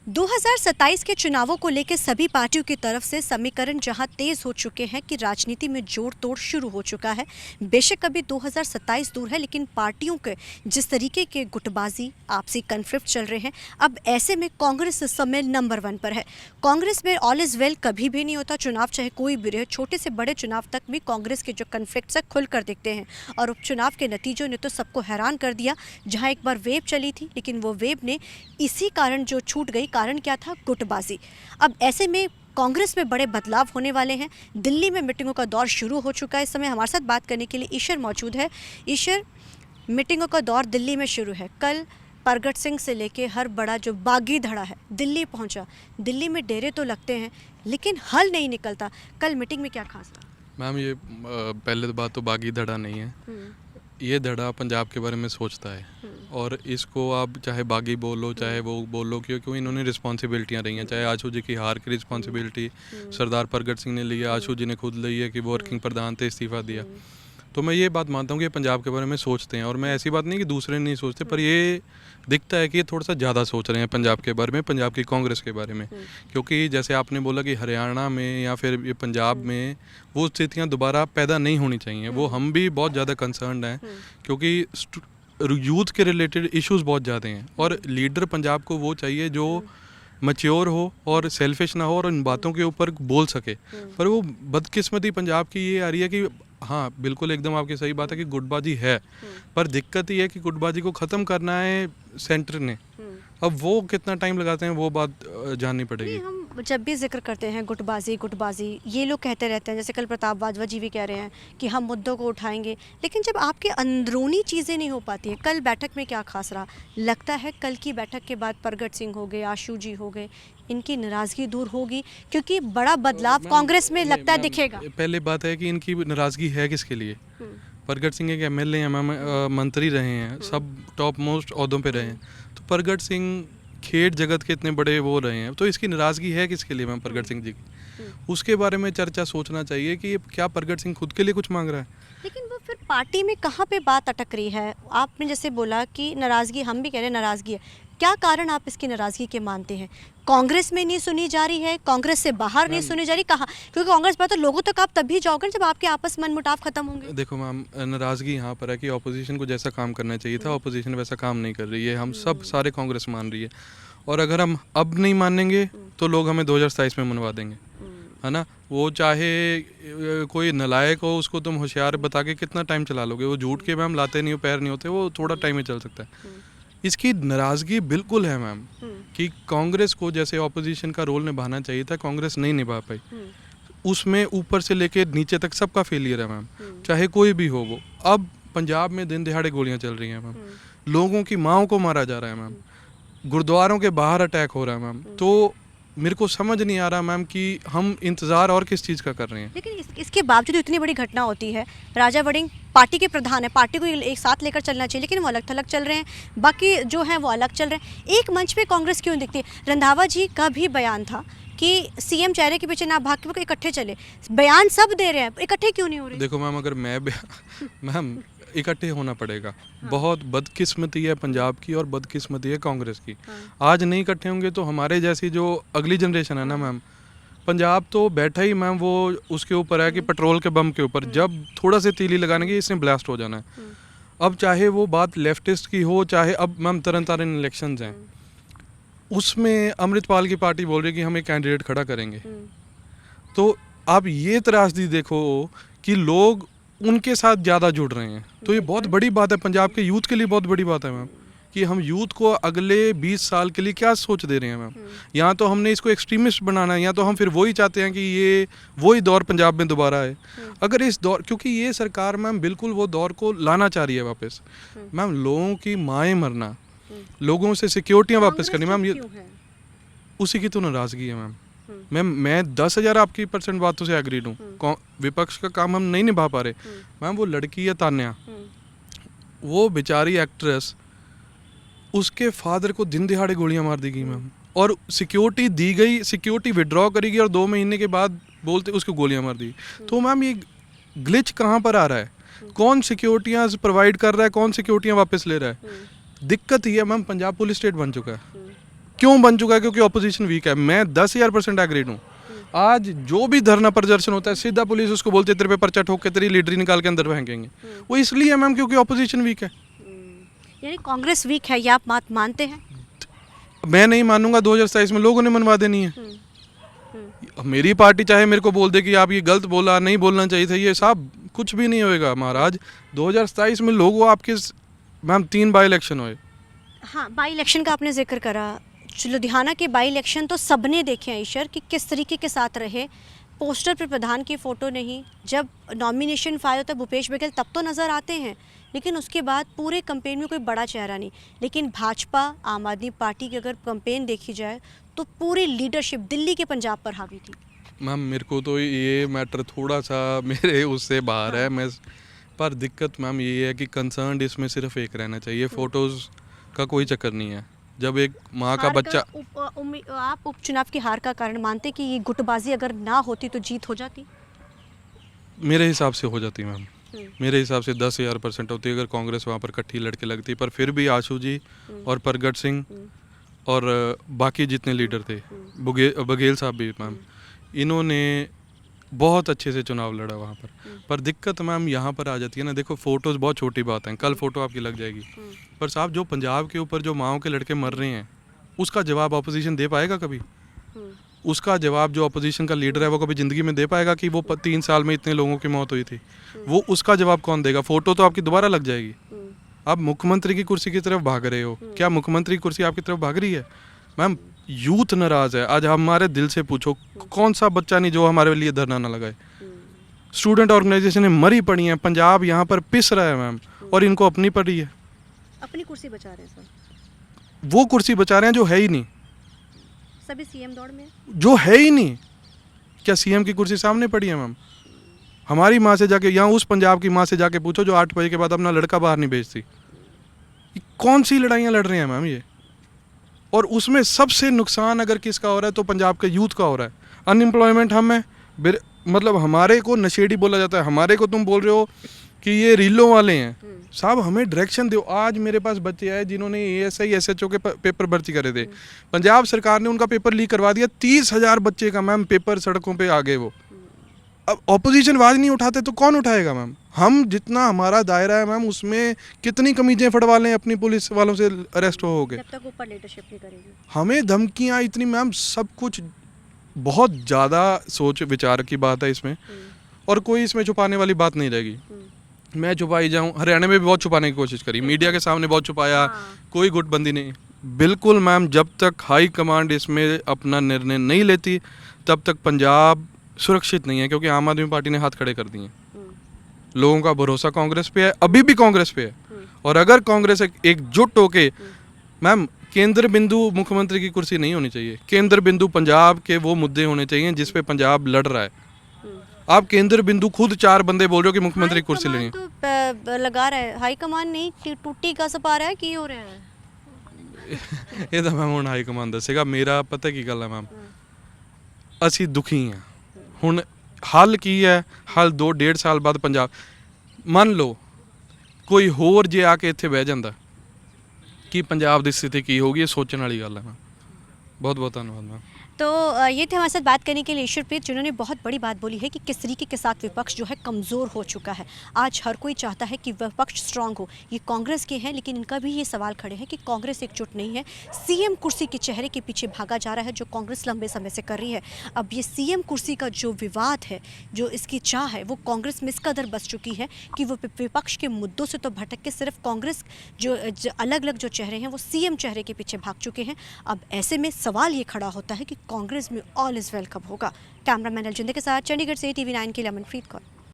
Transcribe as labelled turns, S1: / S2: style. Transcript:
S1: 2027 के चुनावों को लेकर सभी पार्टियों की तरफ से समीकरण जहां तेज हो चुके हैं कि राजनीति में जोड़ तोड़ शुरू हो चुका है। बेशक अभी 2027 दूर है, लेकिन पार्टियों के जिस तरीके के गुटबाजी आपसी कन्फ्लिक्ट चल रहे हैं, अब ऐसे में कांग्रेस इस समय नंबर 1 पर है। कांग्रेस में ऑल इज वेल कभी भी नहीं होता, चुनाव चाहे कोई भी रहे, छोटे से बड़े चुनाव तक भी कांग्रेस के जो कन्फ्लिक्ट्स है खुलकर दिखते हैं। और उपचुनाव के नतीजों ने तो सबको हैरान कर दिया। जहाँ एक बार वेव चली थी, लेकिन वो वेव ने इसी कारण जो छूट गई, कारण क्या था? गुटबाजी। अब ऐसे में कांग्रेस में बड़े बदलाव होने वाले हैं। दिल्ली में मीटिंगों का दौर शुरू हो चुका है। इस समय हमारे साथ बात करने के लिए ईश्वर मौजूद है। ईश्वर, मीटिंगों का दौर दिल्ली में शुरू है। कल परगट सिंह से लेके हर बड़ा जो बागी धड़ा है दिल्ली पहुंचा। दिल्ली में डेरे तो लगते हैं, लेकिन हल नहीं निकलता। कल मीटिंग में क्या खास था?
S2: मैम, ये पहले तो बात तो बागी धड़ा नहीं है, ये धड़ा पंजाब के बारे में सोचता है। और इसको आप चाहे बागी बोलो चाहे वो बोलो, क्योंकि इन्होंने रिस्पॉन्सिबिलिटियाँ रही हैं। चाहे आशू जी की हार की रिस्पॉन्सिबिलिटी सरदार परगट सिंह ने ली है, आशू जी ने खुद ली है कि वो वर्किंग प्रधान थे, इस्तीफा दिया। तो मैं ये बात मानता हूँ कि ये पंजाब के बारे में सोचते हैं। और मैं ऐसी बात नहीं कि दूसरे नहीं सोचते, पर ये दिखता है कि ये थोड़ा सा ज़्यादा सोच रहे हैं पंजाब के बारे में, पंजाब की कांग्रेस के बारे में। क्योंकि जैसे आपने बोला कि हरियाणा में या फिर ये पंजाब में वो स्थितियाँ दोबारा पैदा नहीं होनी चाहिए, वो हम भी बहुत ज़्यादा कंसर्न्ड हैं। क्योंकि यूथ के रिलेटेड इश्यूज बहुत ज़्यादा हैं, और लीडर पंजाब को वो चाहिए जो मैच्योर हो और सेल्फिश ना हो और इन बातों के ऊपर बोल सके। पर वो बदकिस्मती पंजाब की ये आ रही है कि हाँ, बिल्कुल एकदम आपकी सही बात है कि गुटबाजी है, पर दिक्कत ये है कि गुटबाजी को ख़त्म करना है सेंटर ने। अब वो कितना टाइम लगाते हैं वो बात जाननी पड़ेगी।
S1: हम जब भी जिक्र करते हैं गुटबाजी, ये लोग कहते रहते हैं, जैसे कल प्रताप बाजवा जी भी कह रहे हैं कि हम मुद्दों को उठाएंगे, लेकिन जब आपके अंदरूनी चीज़ें नहीं हो पाती हैं। कल बैठक में क्या खास रहा? लगता है कल की बैठक के बाद परगट सिंह हो गए, आशू जी हो गए, इनकी नाराज़गी दूर होगी, क्योंकि बड़ा बदलाव कांग्रेस में लगता है दिखेगा।
S2: पहले बात है कि इनकी नाराज़गी है किसके लिए? परगट सिंह एक एमएलए हैं, मंत्री रहे हैं, सब टॉप मोस्ट ओहदों पे रहे हैं। तो परगट सिंह खेड जगत के इतने बड़े वो रहे हैं, तो इसकी नाराज़गी है किसके लिए मैम? परगट सिंह जी की। उसके बारे में चर्चा सोचना चाहिए कि ये क्या परगट सिंह खुद के लिए कुछ मांग रहा है?
S1: लेकिन वो फिर पार्टी में कहाँ पे बात अटक रही है? आपने जैसे बोला कि नाराज़गी, हम भी कह रहे हैं नाराज़गी है। क्या कारण आप इसकी नाराज़गी के मानते हैं? कांग्रेस में नहीं सुनी जा रही है, कांग्रेस से बाहर नहीं सुनी जा रही, कहाँ? क्योंकि कांग्रेस पर तो लोगों तक आप तभी जाओगे जब आपके आपस मनमुटाव खत्म होंगे।
S2: देखो मैम, नाराज़गी यहाँ पर है कि ऑपोजिशन को जैसा काम करना चाहिए था, ऑपोजिशन वैसा काम नहीं कर रही है। हम सब सारे कांग्रेस मान रही है, और अगर हम अब नहीं मानेंगे तो लोग हमें 2027 में मनवा देंगे, है ना? वो चाहे कोई नलायक हो, उसको तुम होशियार बता के कितना टाइम चला लोगे? वो झूठ के मैम लाते नहीं हो, पैर नहीं होते, वो थोड़ा टाइम ही चल सकता है। इसकी नाराज़गी बिल्कुल है मैम कि कांग्रेस को जैसे ऑपोजिशन का रोल निभाना चाहिए था, कांग्रेस नहीं निभा पाई। उसमें ऊपर से लेके नीचे तक सबका फेलियर है मैम, चाहे कोई भी हो वो। अब पंजाब में दिन दिहाड़े गोलियां चल रही हैं मैम, लोगों की माँओं को मारा जा रहा है मैम, गुरुद्वारों के बाहर अटैक हो रहा है मैम। तो मेरे को समझ नहीं आ रहा मैम कि हम इंतज़ार और किस चीज़ का कर रहे हैं।
S1: लेकिन इसके बावजूद इतनी बड़ी घटना होती है। राजा वड़िंग पार्टी के प्रधान है, पार्टी को एक साथ लेकर चलना चाहिए, लेकिन वो अलग थलग चल रहे हैं, बाकी जो हैं वो अलग चल रहे हैं। एक मंच पे कांग्रेस क्यों दिखती है? रंधावा जी का भी बयान था कि सीएम चेहरे के पीछे ना भाग के वो इकट्ठे चले। बयान सब दे रहे हैं, इकट्ठे क्यों नहीं हो रहे?
S2: देखो मैम, अगर मैम इकट्ठे होना पड़ेगा। बहुत बदकिस्मती है पंजाब की और बदकिस्मती है कांग्रेस की। आज नहीं इकट्ठे होंगे तो हमारे जैसी जो अगली जनरेशन है ना मैम, पंजाब तो बैठा ही मैम वो उसके ऊपर है कि पेट्रोल के बम के ऊपर, जब थोड़ा से तीली लगाने की इसने ब्लास्ट हो जाना है। अब चाहे वो बात लेफ्टिस्ट की हो, चाहे अब मैम तरन तारण इलेक्शंस हैं, उसमें अमृतपाल की पार्टी बोल रही है कि हम एक कैंडिडेट खड़ा करेंगे। तो आप ये त्रासदी देखो कि लोग उनके साथ ज़्यादा जुड़ रहे हैं। तो ये बहुत बड़ी बात है, पंजाब के यूथ के लिए बहुत बड़ी बात है मैम, कि हम यूथ को अगले 20 साल के लिए क्या सोच दे रहे हैं मैम। यहाँ तो हमने इसको एक्सट्रीमिस्ट बनाना है, या तो हम फिर वही चाहते हैं कि ये वही दौर पंजाब में दोबारा है। अगर इस दौर, क्योंकि ये सरकार मैम बिल्कुल वो दौर को लाना चाह रही है वापस। मैम, लोगों की माएँ मरना, लोगों से सिक्योरिटियाँ वापस करनी मैम, ये उसी की तो नाराज़गी है मैम। मैं 10,000 आपकी % बातों से एग्रीड हूँ। विपक्ष का काम हम नहीं निभा पा रहे मैम। वो लड़की है तान्या, वो बेचारी एक्ट्रेस, उसके फादर को दिन दिहाड़े गोलियां मार दी गई मैम, और सिक्योरिटी दी गई, सिक्योरिटी विड्रॉ करेगी और 2 महीने के बाद बोलते उसको गोलियां मार दी। तो मैम ये ग्लिच कहाँ पर आ रहा है? कौन सिक्योरिटियाँ प्रोवाइड कर रहा है, कौन सिक्योरिटियाँ वापस ले रहा है? दिक्कत ये है मैम, पंजाब पुलिस स्टेट बन चुका है। क्यों बन चुका है? क्योंकि ऑपोजिशन वीक है। मैं 10,000% एग्रीड हूँ। आज जो भी धरना प्रदर्शन होता है सीधा पुलिस उसको बोलती है तेरे पे पर्चा ठोक के तेरी लीडरी निकाल के अंदर फेंकेंगे। वो इसलिए मैम क्योंकि ऑपोजिशन वीक है।
S1: यानी कांग्रेस वीक है, ये आप बात मानते हैं?
S2: मैं नहीं मानूंगा। 2027 में लोगों ने मनवा देनी है। मेरी पार्टी चाहे मेरे को बोल दे कि आप ये गलत बोला, नहीं बोलना चाहिए था, ये सब कुछ भी नहीं होएगा महाराज। 2027 में लोग आपके मैम 3 बाई इलेक्शन हुए।
S1: हाँ, बाई इलेक्शन का आपने जिक्र करा। लुधियाना के बाई इलेक्शन तो सबने देखे हैं ईश्वर कि किस तरीके के साथ रहे। पोस्टर पे प्रधान की फ़ोटो नहीं, जब नॉमिनेशन फाइल होता है भूपेश बघेल तब तो नज़र आते हैं, लेकिन उसके बाद पूरे कैंपेन में कोई बड़ा चेहरा नहीं। लेकिन भाजपा आम आदमी पार्टी की अगर कैंपेन देखी जाए तो पूरी लीडरशिप दिल्ली के पंजाब पर हावी थी।
S2: मैम मेरे को तो ये मैटर थोड़ा सा मेरे उससे बाहर है। मैं पर दिक्कत मैम ये है कि कंसर्न इसमें सिर्फ एक रहना चाहिए, फ़ोटोज़ का कोई चक्कर नहीं है। जब एक माँ का बच्चा
S1: आप उपचुनाव की हार का कारण मानते कि ये गुटबाजी अगर ना होती तो जीत हो जाती?
S2: मेरे हिसाब से हो जाती मैम। मेरे हिसाब से 10,000% होती अगर कांग्रेस वहाँ पर इकट्ठी लड़के लगती। पर फिर भी आशू जी और प्रगट सिंह और बाकी जितने लीडर थे, बघेल साहब भी मैम, इन्होंने बहुत अच्छे से चुनाव लड़ा वहाँ पर दिक्कत मैम यहाँ पर आ जाती है ना। देखो फ़ोटोज़ बहुत छोटी बात है, कल फ़ोटो आपकी लग जाएगी, पर साहब जो पंजाब के ऊपर जो माओ के लड़के मर रहे हैं उसका जवाब अपोजिशन दे पाएगा कभी? उसका जवाब जो अपोजिशन का लीडर है वो कभी ज़िंदगी में दे पाएगा कि वो 3 साल में इतने लोगों की मौत हुई थी? वो उसका जवाब कौन देगा? फ़ोटो तो आपकी दोबारा लग जाएगी। आप मुख्यमंत्री की कुर्सी की तरफ भाग रहे हो, क्या मुख्यमंत्री की कुर्सी आपकी तरफ भाग रही है? मैम यूथ नाराज है। आज हमारे दिल से पूछो कौन सा बच्चा नहीं जो हमारे लिए धरना ना लगाए। स्टूडेंट ऑर्गेनाइजेशन मरी पड़ी हैं, पंजाब यहाँ पर पिस रहा है मैम, और इनको अपनी पड़ी है।
S1: अपनी कुर्सी बचा रहे हैं सर,
S2: वो कुर्सी बचा रहे हैं जो है ही नहीं।
S1: सभी सीएम दौड़ में,
S2: जो है ही नहीं। क्या सीएम की कुर्सी सामने पड़ी है मैम? हमारी माँ से जाके, यहाँ उस पंजाब की माँ से जाके पूछो जो 8 बजे के बाद अपना लड़का बाहर नहीं भेजती। कौन सी लड़ाइयाँ लड़ रहे हैं मैम ये? और उसमें सबसे नुकसान अगर किसका हो रहा है तो पंजाब के यूथ का हो रहा है। अनएम्प्लॉयमेंट हम है, मतलब हमारे को नशेड़ी बोला जाता है। हमारे को तुम बोल रहे हो कि ये रीलों वाले हैं। साहब हमें डायरेक्शन दो। आज मेरे पास बच्चे आए जिन्होंने ASI SHO के पेपर भर्ती करे थे, पंजाब सरकार ने उनका पेपर लीक करवा दिया। 30,000 बच्चे का मैम पेपर सड़कों पे आ गए। वो अब ऑपोजिशन आवाज नहीं उठाते तो कौन उठाएगा मैम? हम जितना हमारा दायरा है मैम उसमें कितनी कमीजें फड़वा लें अपनी पुलिस वालों से अरेस्ट हो गए।
S1: जब तक ऊपर लीडरशिप नहीं करेगी।
S2: हमें धमकियां इतनी मैम, सब कुछ बहुत ज़्यादा सोच विचार की बात है इसमें, और कोई इसमें छुपाने वाली बात नहीं रहेगी। मैं छुपाई जाऊं, हरियाणा में भी बहुत छुपाने की कोशिश करी, मीडिया के सामने बहुत छुपाया, कोई गुटबंदी नहीं। बिल्कुल मैम, जब तक हाई कमांड इसमें अपना निर्णय नहीं लेती तब तक पंजाब सुरक्षित नहीं है, क्योंकि आम आदमी पार्टी ने हाथ खड़े कर दिए। लोगों का भरोसा कांग्रेस पे है, अभी भी कांग्रेस पे है। और अगर कांग्रेस एकजुट होके, मैम केंद्र बिंदु मुख्यमंत्री की कुर्सी नहीं होनी चाहिए, केंद्र बिंदु पंजाब के वो मुद्दे होने चाहिए जिस पे पंजाब लड़ रहा है। आप केंद्र बिंदु खुद 4 बंदे बोल रहे हो कि मुख्यमंत्री की कुर्सी लेनी है।
S1: तो लगा रहा है हाई कमान नहीं, टूटी का सपा रहा है की हो रहा है।
S2: ਇਹ ਤਾਂ ਮੈਮ ਹੁਣ ਹਾਈ ਕਮਾਂਡ ਦੱਸੇਗਾ। ਮੇਰਾ ਪਤਾ ਕੀ ਗੱਲ ਹੈ ਮੈਮ, ਅਸੀਂ ਦੁਖੀ ਹਾਂ। ਹੁਣ ਹੱਲ ਕੀ ਹੈ? ਹੱਲ 2-1.5 ਸਾਲ ਬਾਅਦ ਪੰਜਾਬ, ਮੰਨ ਲਓ ਕੋਈ ਹੋਰ ਜੇ ਆ ਕੇ ਇੱਥੇ ਬਹਿ ਜਾਂਦਾ ਕਿ ਪੰਜਾਬ ਦੀ ਸਥਿਤੀ ਕੀ ਹੋਗੀ, ਇਹ ਸੋਚਣ ਵਾਲੀ ਗੱਲ ਹੈ ਮੈਮ। बहुत बहुत धन्यवाद मैम।
S1: तो ये थे हमारे साथ बात करने के लिए ईश्वरप्रीत, जिन्होंने बहुत बड़ी बात बोली है कि किस तरीके के साथ विपक्ष जो है कमज़ोर हो चुका है। आज हर कोई चाहता है कि विपक्ष स्ट्रांग हो। ये कांग्रेस के हैं, लेकिन इनका भी ये सवाल खड़े हैं कि कांग्रेस एकजुट नहीं है। सीएम कुर्सी के चेहरे के पीछे भागा जा रहा है, जो कांग्रेस लंबे समय से कर रही है। अब ये सीएम कुर्सी का जो विवाद है, जो इसकी चाह है, वो कांग्रेस में इस कदर बस चुकी है कि वो विपक्ष के मुद्दों से तो भटक के सिर्फ कांग्रेस जो अलग अलग जो चेहरे हैं वो सीएम चेहरे के पीछे भाग चुके हैं। अब ऐसे में सवाल ये खड़ा होता है कि कांग्रेस में ऑल इज वेल कब होगा। कैमरामैन अलजिंदे के साथ चंडीगढ़ से TV9 के लिए अमनप्रीत कौर।